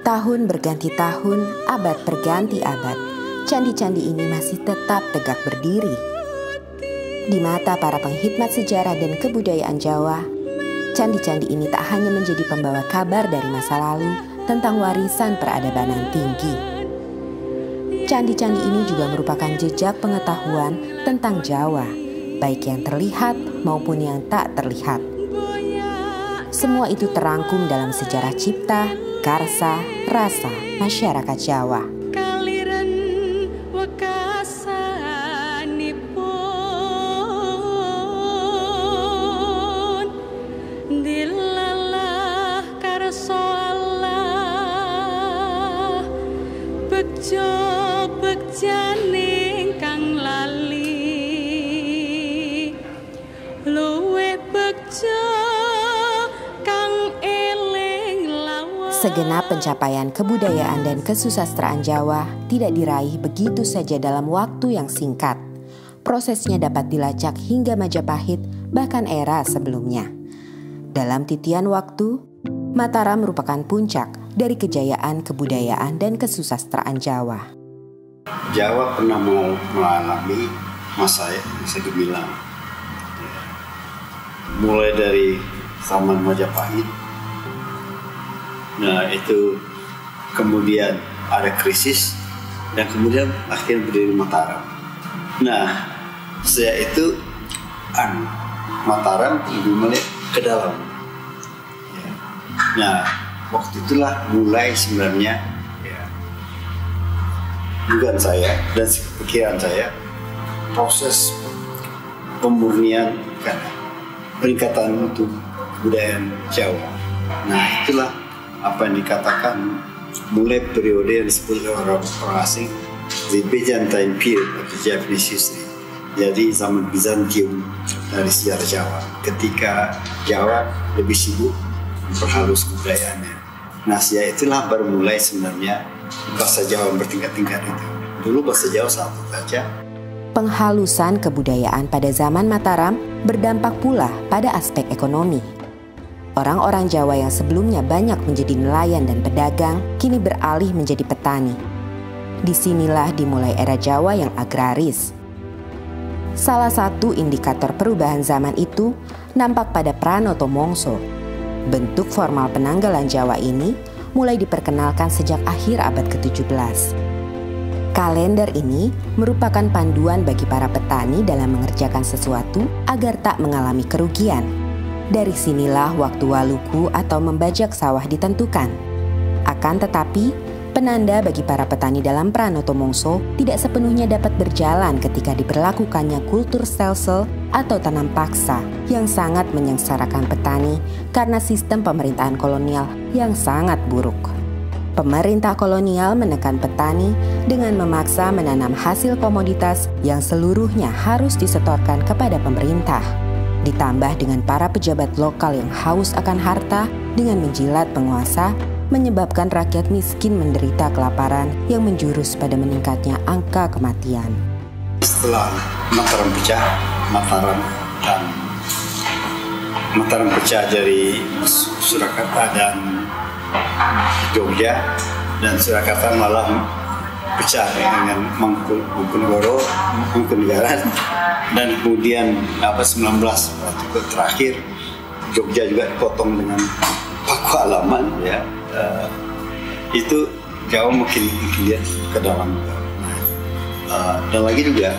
Tahun berganti tahun, abad berganti abad, candi-candi ini masih tetap tegak berdiri. Di mata para penghikmat sejarah dan kebudayaan Jawa, candi-candi ini tak hanya menjadi pembawa kabar dari masa lalu tentang warisan peradaban yang tinggi. Candi-candi ini juga merupakan jejak pengetahuan tentang Jawa, baik yang terlihat maupun yang tak terlihat. Semua itu terangkum dalam sejarah cipta, karsa, rasa masyarakat Jawa. Segenap pencapaian kebudayaan dan kesusastraan Jawa tidak diraih begitu saja dalam waktu yang singkat. Prosesnya dapat dilacak hingga Majapahit, bahkan era sebelumnya. Dalam titian waktu, Mataram merupakan puncak dari kejayaan kebudayaan dan kesusastraan Jawa. Jawa pernah mengalami masa gemilang. Mulai dari zaman Majapahit. Nah, itu kemudian ada krisis dan kemudian akhirnya berdiri Mataram. Nah, sejak itu Mataram lebih melihat ke dalam. Nah, waktu itulah mulai sebenarnya dugaan saya dan pikiran saya proses pemurnian peningkatan untuk kebudayaan Jawa. Nah, itulah apa yang dikatakan mulai periode yang disebut orang asing the Byzantine period of the Japanese history. Jadi zaman Bizantium dari sejarah Jawa, ketika Jawa lebih sibuk memperhalus kebudayaannya. Nah, sejak itulah baru mulai sebenarnya bahasa Jawa bertingkat-tingkat itu. Dulu bahasa Jawa satu saja. Penghalusan kebudayaan pada zaman Mataram berdampak pula pada aspek ekonomi. Orang-orang Jawa yang sebelumnya banyak menjadi nelayan dan pedagang, kini beralih menjadi petani. Disinilah dimulai era Jawa yang agraris. Salah satu indikator perubahan zaman itu nampak pada Pranoto Mongso. Bentuk formal penanggalan Jawa ini mulai diperkenalkan sejak akhir abad ke-17. Kalender ini merupakan panduan bagi para petani dalam mengerjakan sesuatu agar tak mengalami kerugian. Dari sinilah waktu waluku atau membajak sawah ditentukan. Akan tetapi, penanda bagi para petani dalam Pranoto Mongso tidak sepenuhnya dapat berjalan ketika diberlakukannya kultur stelsel atau tanam paksa yang sangat menyengsarakan petani karena sistem pemerintahan kolonial yang sangat buruk. Pemerintah kolonial menekan petani dengan memaksa menanam hasil komoditas yang seluruhnya harus disetorkan kepada pemerintah. Ditambah dengan para pejabat lokal yang haus akan harta dengan menjilat penguasa, menyebabkan rakyat miskin menderita kelaparan yang menjurus pada meningkatnya angka kematian. Setelah Mataram pecah dari Surakarta dan Jogja, dan Surakarta malah pecah dengan Mangkunegara, dan kemudian 19 terakhir Jogja juga dipotong dengan Paku Alaman, ya. Itu Jawa mungkin lihat ke dalam. Dan lagi juga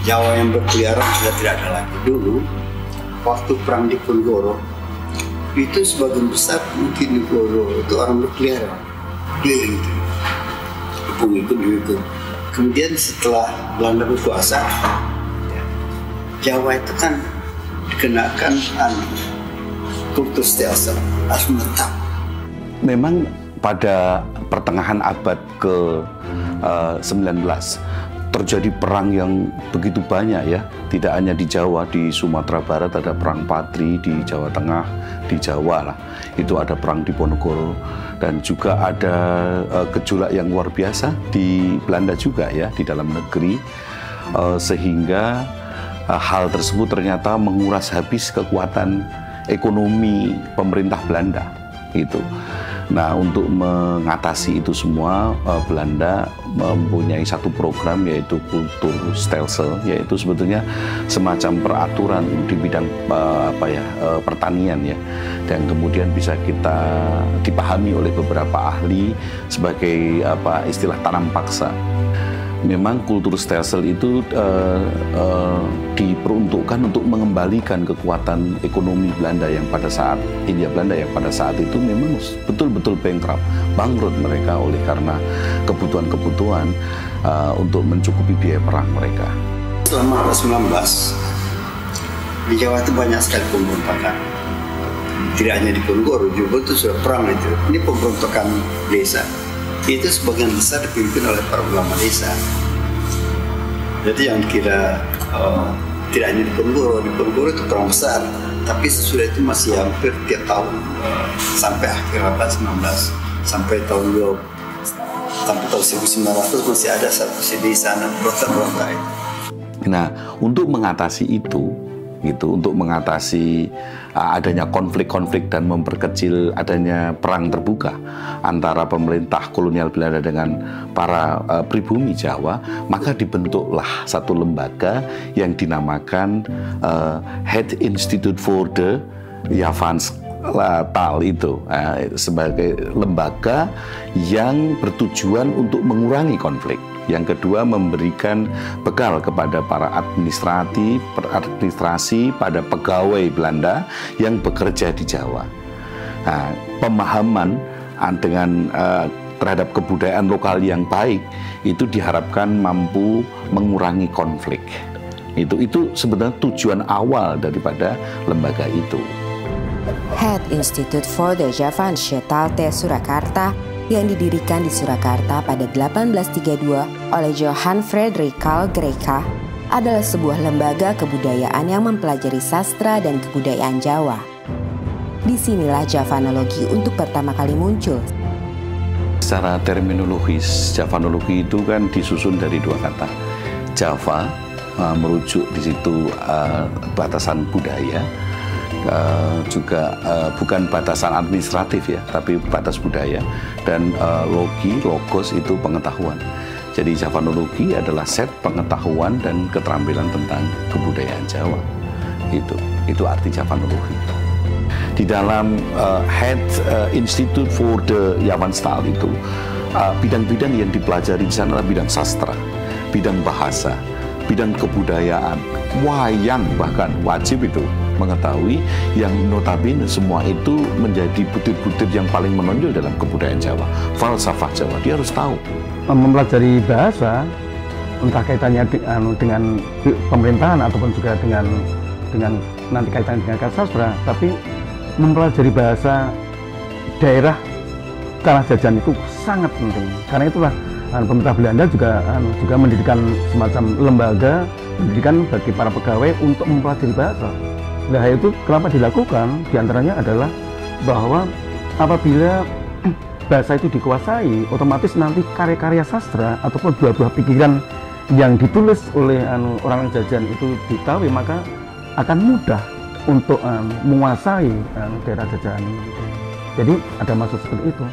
Jawa yang berkeliaran sudah tidak ada lagi. Dulu waktu perang Diponegoro itu sebagian besar mungkin Diponegoro itu orang berkeliaran keliling itu. Ikut. Kemudian setelah Belanda berkuasa, Jawa itu kan dikenakan kultur stelsel, harus menetap. Memang pada pertengahan abad ke-19 terjadi perang yang begitu banyak, ya. Tidak hanya di Jawa, di Sumatera Barat ada perang Patri, di Jawa Tengah, di Jawa lah itu ada perang Diponegoro, dan juga ada gejolak yang luar biasa di Belanda juga, ya, di dalam negeri, sehingga hal tersebut ternyata menguras habis kekuatan ekonomi pemerintah Belanda itu. Nah, untuk mengatasi itu semua, Belanda mempunyai satu program yaitu Kulturstelsel, yaitu sebetulnya semacam peraturan di bidang pertanian ya, dan kemudian bisa kita dipahami oleh beberapa ahli sebagai istilah tanam paksa. Memang Kulturstelsel itu diperuntukkan untuk mengembalikan kekuatan ekonomi Belanda yang pada saat Hindia Belanda yang pada saat itu memang betul-betul bankrupt, bangkrut mereka oleh karena kebutuhan-kebutuhan untuk mencukupi biaya perang mereka. Selama abad 19 di Jawa itu banyak sekali pemberontakan. Tidak hanya di Ponorogo, juga itu sudah perang itu. Ini pemberontakan desa. Itu sebagian besar dipimpin oleh para ulama desa. Jadi yang kira tidak hanya di Ponorogo itu perang besar, tapi sesudah itu masih hampir tiap tahun sampai akhir abad 19, sampai tahun 1900 masih ada satu di sana berontak-berontak itu. Nah, untuk mengatasi itu, untuk mengatasi adanya konflik-konflik dan memperkecil adanya perang terbuka antara pemerintah kolonial Belanda dengan para pribumi Jawa, maka dibentuklah satu lembaga yang dinamakan Het Instituut voor de Javaanse-taal itu, sebagai lembaga yang bertujuan untuk mengurangi konflik. Yang kedua, memberikan bekal kepada para administrasi pada pegawai Belanda yang bekerja di Jawa. Nah, pemahaman dengan terhadap kebudayaan lokal yang baik itu diharapkan mampu mengurangi konflik. Itu sebenarnya tujuan awal daripada lembaga itu. Het Instituut voor de Javaanse-taal te Surakarta yang didirikan di Surakarta pada 1832 oleh Johan Frederik Carl Greica adalah sebuah lembaga kebudayaan yang mempelajari sastra dan kebudayaan Jawa. Disinilah Javanologi untuk pertama kali muncul. Secara terminologis, Javanologi itu kan disusun dari dua kata. Java merujuk di situ batasan budaya, juga bukan batasan administratif ya, tapi batas budaya, dan logos itu pengetahuan. Jadi Javanologi adalah set pengetahuan dan keterampilan tentang kebudayaan Jawa. Itu arti Javanologi. Di dalam Het Instituut voor de Javaanse-taal itu bidang-bidang yang dipelajari di sana adalah bidang sastra, bidang bahasa, bidang kebudayaan, wayang, bahkan wajib itu mengetahui, yang notabene semua itu menjadi butir-butir yang paling menonjol dalam kebudayaan Jawa, falsafah Jawa. Dia harus tahu. Mempelajari bahasa, entah kaitannya dengan pemerintahan ataupun juga dengan nanti kaitannya dengan sastra, tapi mempelajari bahasa daerah kalah jajan itu sangat penting. Karena itulah pemerintah Belanda juga mendirikan semacam lembaga pendidikan bagi para pegawai untuk mempelajari bahasa. Nah, itu kenapa dilakukan? Di antaranya adalah bahwa apabila bahasa itu dikuasai, otomatis nanti karya-karya sastra ataupun buah-buah pikiran yang ditulis oleh orang jajan itu diketahui, maka akan mudah untuk menguasai daerah jajahan. Jadi ada maksud seperti itu.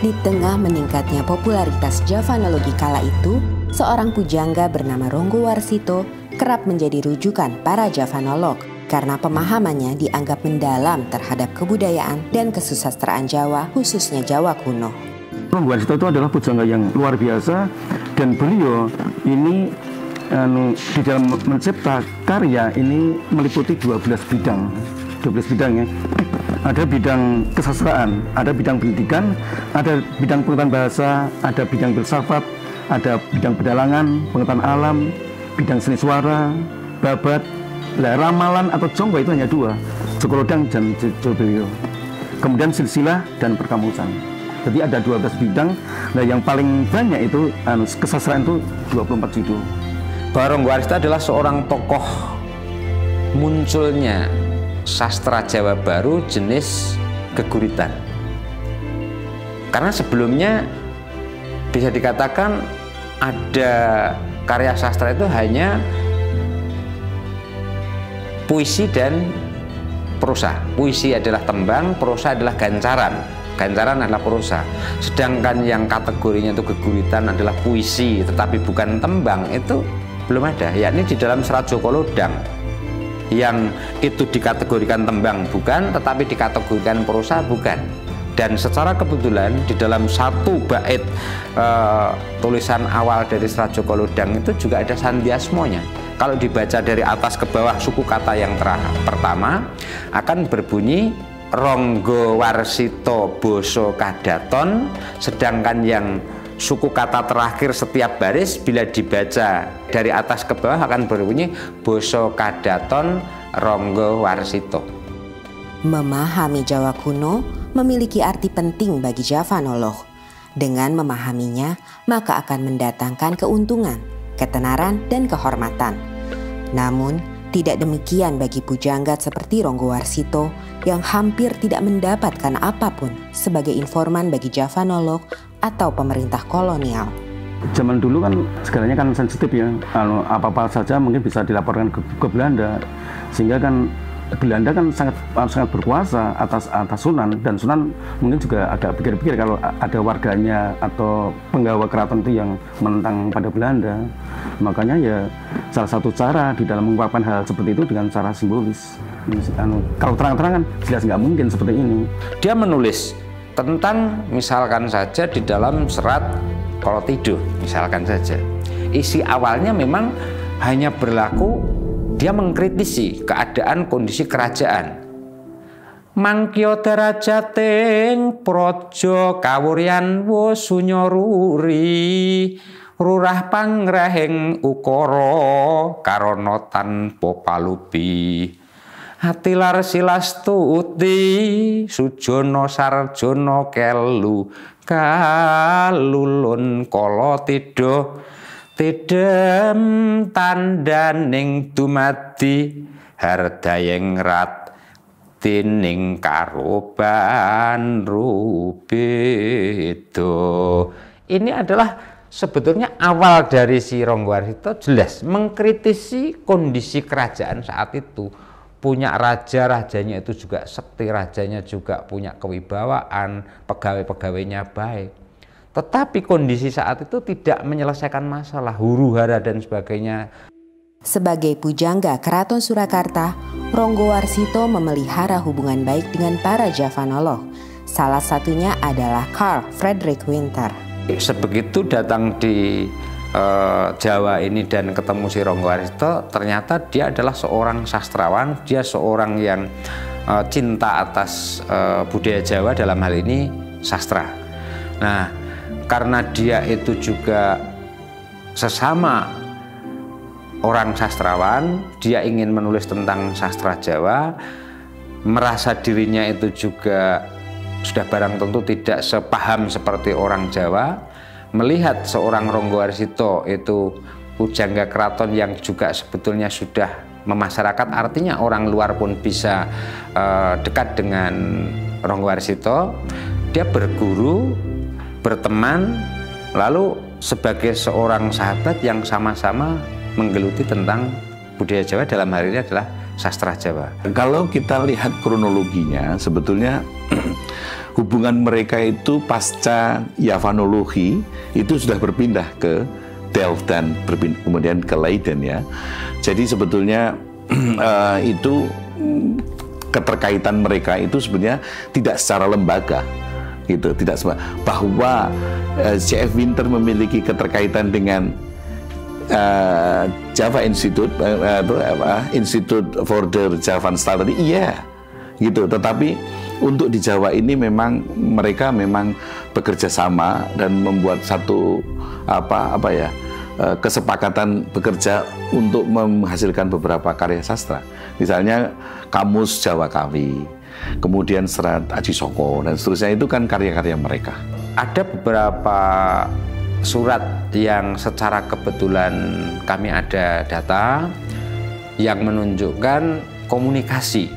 Di tengah meningkatnya popularitas Javanologi kala itu, seorang pujangga bernama Ronggo Warsito kerap menjadi rujukan para Javanolog karena pemahamannya dianggap mendalam terhadap kebudayaan dan kesusastraan Jawa, khususnya Jawa kuno. Ronggo Warsito itu adalah pujangga yang luar biasa, dan beliau ini di dalam mencipta karya ini meliputi 12 bidang ya. Ada bidang kesastraan, ada bidang pendidikan, ada bidang pengetahuan bahasa, ada bidang filsafat, ada bidang pedalangan, pengetahuan alam, bidang seni suara, babat, ramalan atau jonggo itu hanya 2, Jokolodang dan Jolbeo. Kemudian silsilah dan perkamusan. Jadi ada 12 bidang. Nah, yang paling banyak itu kesastraan itu 24 judul. Ronggo Warsito adalah seorang tokoh munculnya sastra Jawa baru jenis geguritan. Karena sebelumnya bisa dikatakan ada karya sastra itu hanya puisi dan prosa. Puisi adalah tembang, prosa adalah gancaran. Gancaran adalah prosa. Sedangkan yang kategorinya itu geguritan adalah puisi tetapi bukan tembang, itu belum ada. Yakni di dalam Serat Joko Lodang yang itu dikategorikan tembang bukan, tetapi dikategorikan prosa bukan. Dan secara kebetulan di dalam satu bait tulisan awal dari Serat Joko Lodang itu juga ada sandiasmonya. Kalau dibaca dari atas ke bawah, suku kata yang pertama akan berbunyi Ronggo Warsito Boso Kadaton, sedangkan yang suku kata terakhir setiap baris bila dibaca dari atas ke bawah akan berbunyi Boso Kadaton Ronggo Warsito. Memahami Jawa kuno memiliki arti penting bagi Javanolog. Dengan memahaminya, maka akan mendatangkan keuntungan, ketenaran, dan kehormatan. Namun, tidak demikian bagi pujangga seperti Ronggo Warsito yang hampir tidak mendapatkan apapun sebagai informan bagi Javanolog atau pemerintah kolonial. Zaman dulu kan segalanya kan sensitif ya, apa-apa saja mungkin bisa dilaporkan ke Belanda, sehingga kan Belanda kan sangat berkuasa atas Sunan, dan Sunan mungkin juga agak pikir-pikir kalau ada warganya atau penggawa keraton itu yang menentang pada Belanda. Makanya ya salah satu cara di dalam mengungkapkan hal seperti itu dengan cara simbolis. Kalau terang-terangan jelas nggak mungkin seperti ini. Dia menulis tentang misalkan saja di dalam Serat Kolotido misalkan saja. Isi awalnya memang hanya berlaku, dia mengkritisi keadaan kondisi kerajaan. Mangkyo derajating praja kawuryan wasunyaruri, rurah pangrahing ukara karana tanpa palupi. Hatilar silastuti sujana sarjana kelu kalulun kala tidha. Tidem tandaning dumadi hardayeng rat tining karoban rubedo. Ini adalah sebetulnya awal dari si Ronggo Warsito, jelas mengkritisi kondisi kerajaan saat itu. Punya raja, rajanya itu juga sekti, rajanya juga punya kewibawaan, pegawai-pegawainya baik. Tetapi kondisi saat itu tidak menyelesaikan masalah, huru-hara dan sebagainya. Sebagai pujangga Keraton Surakarta, Ronggo Warsito memelihara hubungan baik dengan para Javanolog. Salah satunya adalah Carl Friedrich Winter. Sebegitu datang di Jawa ini dan ketemu si Ronggo Warsito, ternyata dia adalah seorang sastrawan, dia seorang yang cinta atas budaya Jawa, dalam hal ini sastra. Nah, karena dia itu juga sesama orang sastrawan, dia ingin menulis tentang sastra Jawa, merasa dirinya itu juga sudah barang tentu tidak sepaham seperti orang Jawa, melihat seorang Ronggo Warsito itu pujangga keraton yang juga sebetulnya sudah memasyarakat, artinya orang luar pun bisa dekat dengan Ronggo Warsito, dia berguru, berteman, lalu sebagai seorang sahabat yang sama-sama menggeluti tentang budaya Jawa, dalam hal ini adalah sastra Jawa. Kalau kita lihat kronologinya, sebetulnya hubungan mereka itu pasca Javanologi itu sudah berpindah ke Delft dan kemudian ke Leiden ya. Jadi sebetulnya itu keterkaitan mereka itu sebenarnya tidak secara lembaga. Gitu, tidak semua bahwa C.F. Winter memiliki keterkaitan dengan Java Institute, Institute for the Javan Study, iya, gitu. Tetapi untuk di Jawa ini memang mereka memang bekerja sama dan membuat satu kesepakatan bekerja untuk menghasilkan beberapa karya sastra. Misalnya Kamus Jawa Kawi, kemudian Serat Aji Soko dan seterusnya, itu kan karya-karya mereka. Ada beberapa surat yang secara kebetulan kami ada data yang menunjukkan komunikasi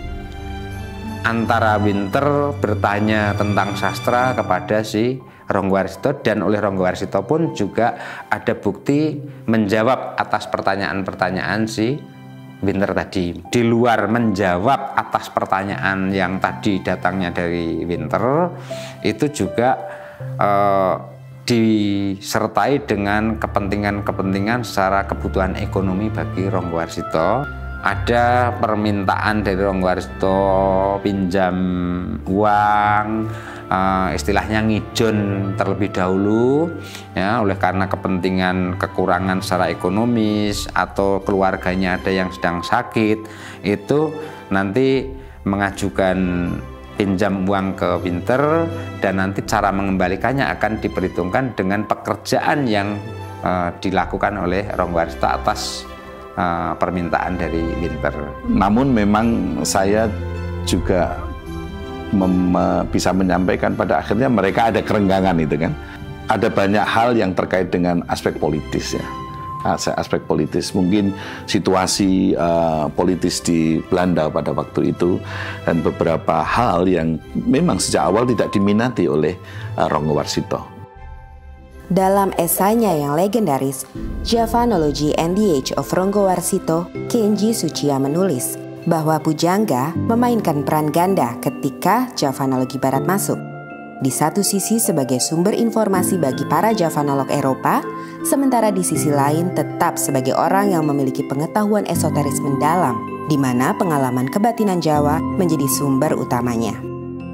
antara Winter bertanya tentang sastra kepada si Ronggo Warsito, dan oleh Ronggo Warsito pun juga ada bukti menjawab atas pertanyaan-pertanyaan si Winter tadi. Di luar menjawab atas pertanyaan yang tadi datangnya dari Winter, itu juga disertai dengan kepentingan-kepentingan secara kebutuhan ekonomi bagi Ronggowarsito. Ada permintaan dari Ronggowarsito pinjam uang, istilahnya ngijon terlebih dahulu, ya, oleh karena kepentingan kekurangan secara ekonomis atau keluarganya ada yang sedang sakit, itu nanti mengajukan pinjam uang ke Winter, dan nanti cara mengembalikannya akan diperhitungkan dengan pekerjaan yang dilakukan oleh Ronggowarsito atas permintaan dari Winter. Namun memang saya juga bisa menyampaikan pada akhirnya mereka ada kerenggangan itu kan. Ada banyak hal yang terkait dengan aspek politis ya. Aspek politis, mungkin situasi politis di Belanda pada waktu itu, dan beberapa hal yang memang sejak awal tidak diminati oleh Ronggowarsito. Dalam esainya yang legendaris, Javanology and the Age of Ronggowarsito, Kenji Tsuchiya menulis bahwa pujangga memainkan peran ganda ketika Javanologi Barat masuk. Di satu sisi sebagai sumber informasi bagi para Javanolog Eropa, sementara di sisi lain tetap sebagai orang yang memiliki pengetahuan esoteris mendalam, di mana pengalaman kebatinan Jawa menjadi sumber utamanya.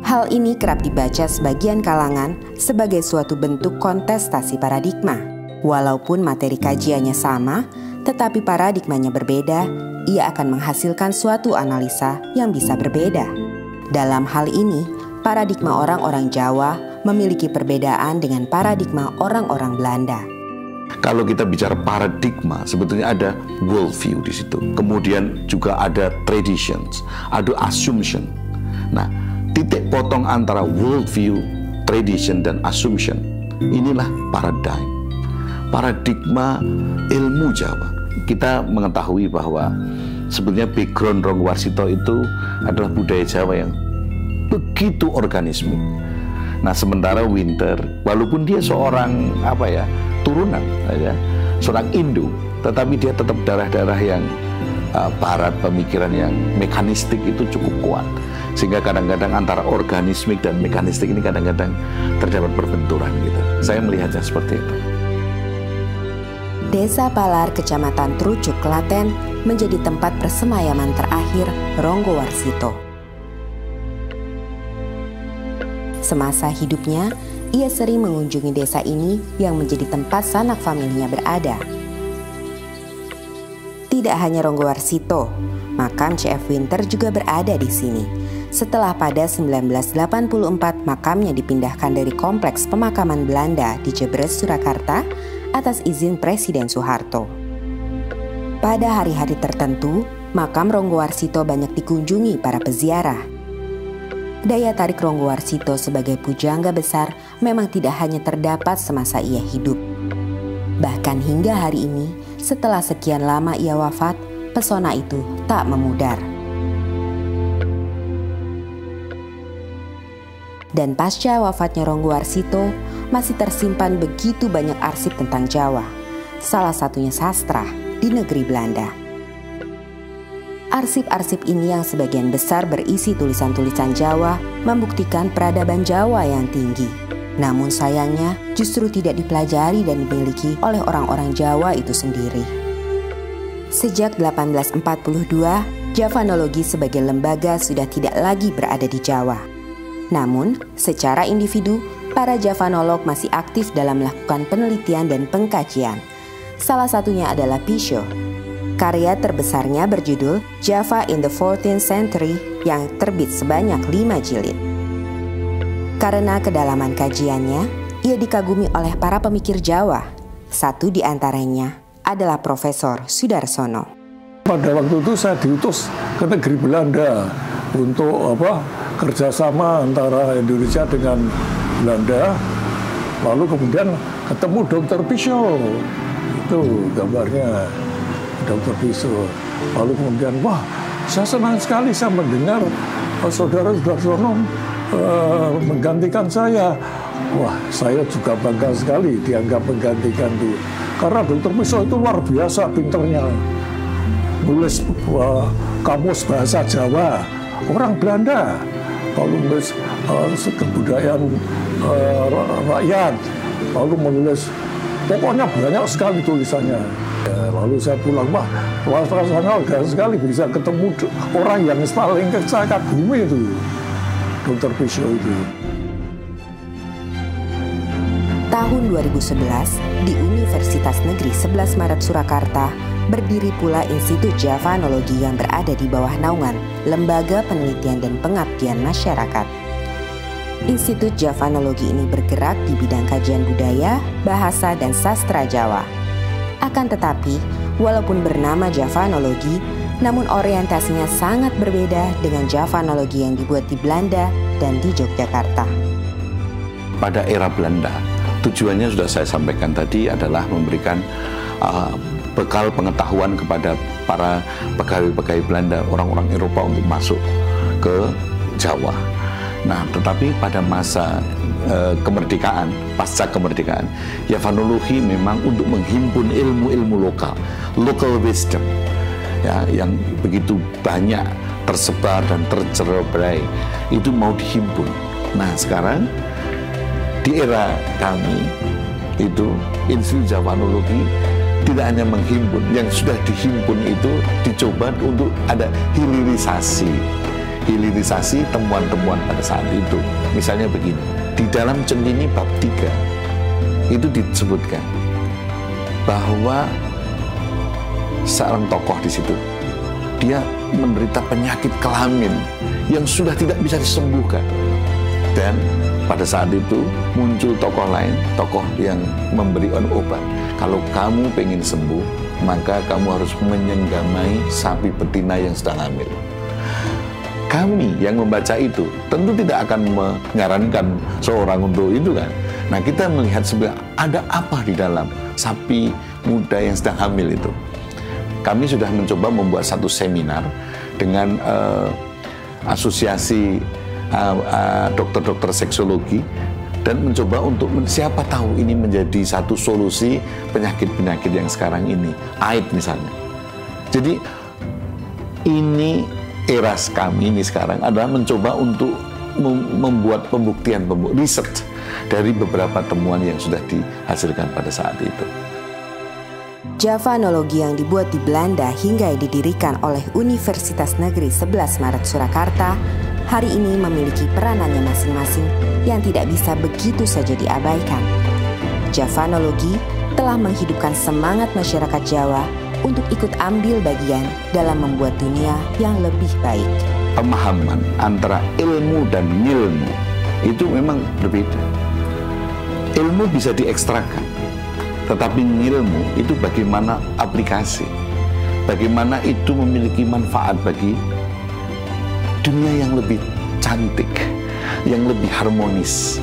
Hal ini kerap dibaca sebagian kalangan sebagai suatu bentuk kontestasi paradigma. Walaupun materi kajiannya sama, tetapi paradigmanya berbeda, ia akan menghasilkan suatu analisa yang bisa berbeda. Dalam hal ini, paradigma orang-orang Jawa memiliki perbedaan dengan paradigma orang-orang Belanda. Kalau kita bicara paradigma, sebetulnya ada worldview di situ. Kemudian juga ada traditions, ada assumption. Nah, titik potong antara worldview, tradition, dan assumption, inilah paradigma ilmu Jawa. Kita mengetahui bahwa sebenarnya background Ronggowarsito itu adalah budaya Jawa yang begitu organisme. Nah, sementara Winter, walaupun dia seorang turunan, seorang Indo, tetapi dia tetap darah-darah yang barat, pemikiran yang mekanistik itu cukup kuat. Sehingga kadang-kadang antara organismik dan mekanistik ini kadang-kadang terdapat perbenturan gitu. Saya melihatnya seperti itu. Desa Palar, Kecamatan Trucuk, Klaten menjadi tempat persemayaman terakhir Ronggowarsito. Semasa hidupnya, ia sering mengunjungi desa ini yang menjadi tempat sanak familinya berada. Tidak hanya Ronggowarsito, makam C.F. Winter juga berada di sini. Setelah pada 1984 makamnya dipindahkan dari kompleks pemakaman Belanda di Jebres, Surakarta atas izin Presiden Soeharto. Pada hari-hari tertentu, makam Ronggowarsito banyak dikunjungi para peziarah. Daya tarik Ronggowarsito sebagai pujangga besar memang tidak hanya terdapat semasa ia hidup. Bahkan hingga hari ini, setelah sekian lama ia wafat, pesona itu tak memudar. Dan pasca wafatnya Ronggowarsito, masih tersimpan begitu banyak arsip tentang Jawa, salah satunya sastra di negeri Belanda. Arsip-arsip ini yang sebagian besar berisi tulisan-tulisan Jawa membuktikan peradaban Jawa yang tinggi. Namun sayangnya justru tidak dipelajari dan dimiliki oleh orang-orang Jawa itu sendiri. Sejak 1842, Javanologi sebagai lembaga sudah tidak lagi berada di Jawa. Namun, secara individu, para Javanolog masih aktif dalam melakukan penelitian dan pengkajian. Salah satunya adalah Pisho. Karya terbesarnya berjudul Java in the 14th Century yang terbit sebanyak 5 jilid. Karena kedalaman kajiannya, ia dikagumi oleh para pemikir Jawa. Satu di antaranya adalah Profesor Sudarsono. Pada waktu itu saya diutus ke negeri Belanda untuk kerjasama antara Indonesia dengan Belanda. Lalu kemudian ketemu Dr. Pisho, itu gambarnya Dr. Pisho. Lalu kemudian, wah, saya senang sekali saya mendengar saudara Sudarsono menggantikan saya. Wah, saya juga bangga sekali dianggap menggantikan dia. Karena Dr. Pisho itu luar biasa pinternya. nulis kamus bahasa Jawa, orang Belanda. Lalu menulis kebudayaan rakyat, lalu menulis, pokoknya banyak sekali tulisannya. Ya, lalu saya pulang, wah, rasanya lega sekali bisa ketemu orang yang paling saya kagumi itu, Dr. Pisio itu. Tahun 2011, di Universitas Negeri 11 Maret Surakarta, berdiri pula Institut Javanologi yang berada di bawah naungan Lembaga Penelitian dan Pengabdian Masyarakat. Institut Javanologi ini bergerak di bidang kajian budaya, bahasa, dan sastra Jawa. Akan tetapi, walaupun bernama Javanologi, namun orientasinya sangat berbeda dengan Javanologi yang dibuat di Belanda dan di Yogyakarta. Pada era Belanda, tujuannya sudah saya sampaikan tadi adalah memberikan bekal pengetahuan kepada para pegawai-pegawai Belanda, orang-orang Eropa untuk masuk ke Jawa. Nah, tetapi pada masa kemerdekaan, pasca kemerdekaan, Javanologi memang untuk menghimpun ilmu-ilmu lokal, local wisdom, ya, yang begitu banyak tersebar dan tercerai, itu mau dihimpun. Nah, sekarang di era kami itu Institut Javanologi tidak hanya menghimpun, yang sudah dihimpun itu dicoba untuk ada hilirisasi temuan-temuan pada saat itu. Misalnya begini, di dalam Centini bab 3 itu disebutkan bahwa seorang tokoh di situ dia menderita penyakit kelamin yang sudah tidak bisa disembuhkan, dan pada saat itu muncul tokoh lain, tokoh yang memberi obat. Kalau kamu pengen sembuh, maka kamu harus menyenggamai sapi betina yang sedang hamil. Kami yang membaca itu tentu tidak akan menyarankan seorang untuk itu kan. Nah, kita melihat sebenarnya ada apa di dalam sapi muda yang sedang hamil itu. Kami sudah mencoba membuat satu seminar dengan asosiasi dokter-dokter seksologi, dan mencoba untuk siapa tahu ini menjadi satu solusi penyakit-penyakit yang sekarang ini, AIDS misalnya. Jadi ini era kami ini sekarang adalah mencoba untuk membuat pembuktian, research dari beberapa temuan yang sudah dihasilkan pada saat itu. Javanologi yang dibuat di Belanda hingga didirikan oleh Universitas Negeri 11 Maret Surakarta hari ini memiliki peranannya masing-masing yang tidak bisa begitu saja diabaikan. Javanologi telah menghidupkan semangat masyarakat Jawa untuk ikut ambil bagian dalam membuat dunia yang lebih baik. Pemahaman antara ilmu dan ngilmu itu memang berbeda. Ilmu bisa diekstrakan, tetapi ngilmu itu bagaimana aplikasi, bagaimana itu memiliki manfaat bagi dunia yang lebih cantik, yang lebih harmonis.